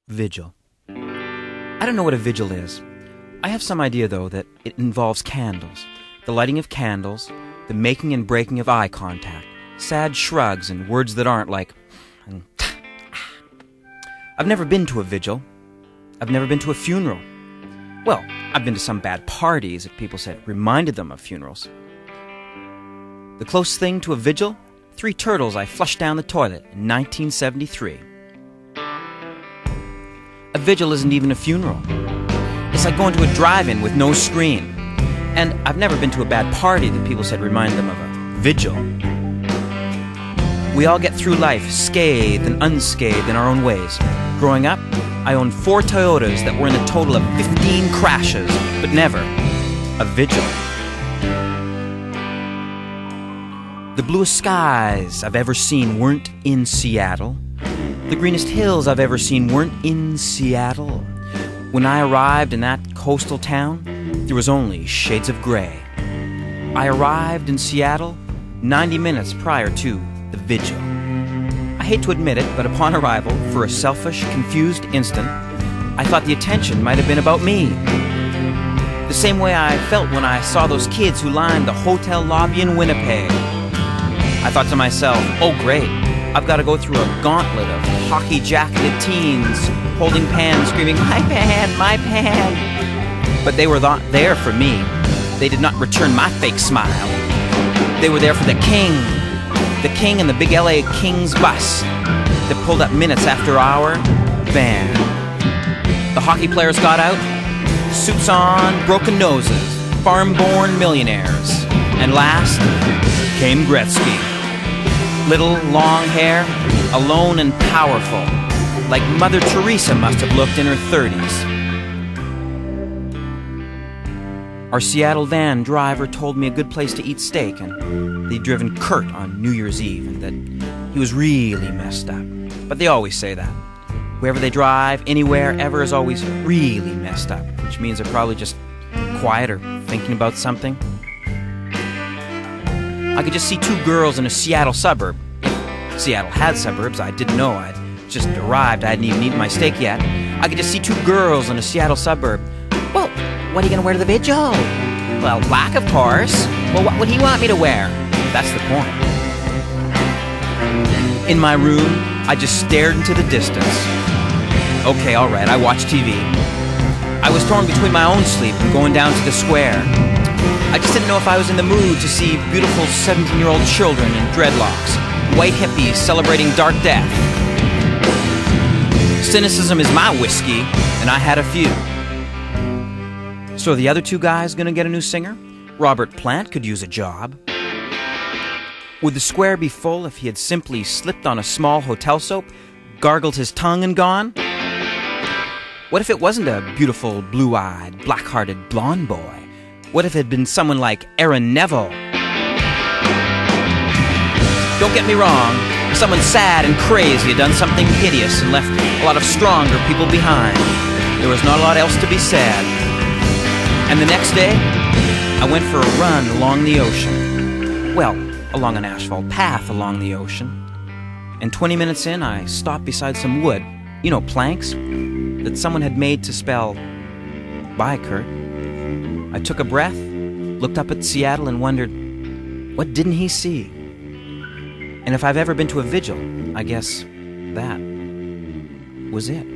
Vigil. I don't know what a vigil is. I have some idea, though, that it involves candles, the lighting of candles, the making and breaking of eye contact, sad shrugs, and words that aren't like... I've never been to a vigil. I've never been to a funeral. Well, I've been to some bad parties that people said reminded them of funerals. The closest thing to a vigil? 3 turtles I flushed down the toilet in 1973. A vigil isn't even a funeral. It's like going to a drive-in with no screen. And I've never been to a bad party that people said reminded them of a vigil. We all get through life scathed and unscathed in our own ways. Growing up, I owned 4 Toyotas that were in a total of 15 crashes, but never a vigil. The bluest skies I've ever seen weren't in Seattle. The greenest hills I've ever seen weren't in Seattle. When I arrived in that coastal town, there was only shades of gray. I arrived in Seattle 90 minutes prior to the vigil. I hate to admit it, but upon arrival, for a selfish, confused instant, I thought the attention might have been about me. The same way I felt when I saw those kids who lined the hotel lobby in Winnipeg. I thought to myself, oh great, I've got to go through a gauntlet of hockey-jacketed teens holding pans, screaming, my pan, my pan. But they were not there for me. They did not return my fake smile. They were there for the king and the big LA Kings bus that pulled up minutes after our van. The hockey players got out, suits on, broken noses, farm-born millionaires. And last came Gretzky. Little, long hair, alone and powerful, like Mother Teresa must have looked in her 30s. Our Seattle van driver told me a good place to eat steak, and they'd driven Kurt on New Year's Eve, and that he was really messed up. But they always say that. Wherever they drive, anywhere, ever, is always really messed up, which means they're probably just quiet or thinking about something. I could just see 2 girls in a Seattle suburb. If Seattle had suburbs, I didn't know. I'd just arrived. I hadn't even eaten my steak yet. I could just see 2 girls in a Seattle suburb. Well, what are you going to wear to the vigil? Well, black, of course. Well, what would he want me to wear? That's the point. In my room, I just stared into the distance. Okay, all right, I watched TV. I was torn between my own sleep and going down to the square. I just didn't know if I was in the mood to see beautiful 17-year-old children in dreadlocks, white hippies celebrating dark death. Cynicism is my whiskey, and I had a few. So are the other 2 guys gonna get a new singer? Robert Plant could use a job. Would the square be full if he had simply slipped on a small hotel soap, gargled his tongue, and gone? What if it wasn't a beautiful, blue-eyed, black-hearted blonde boy? What if it had been someone like Aaron Neville? Don't get me wrong, someone sad and crazy had done something hideous and left a lot of stronger people behind. There was not a lot else to be said. And the next day, I went for a run along the ocean. Well, along an asphalt path along the ocean. And 20 minutes in, I stopped beside some wood, you know, planks, that someone had made to spell, bye, Kurt. I took a breath, looked up at Seattle, and wondered, what didn't he see? And if I've ever been to a vigil, I guess that was it.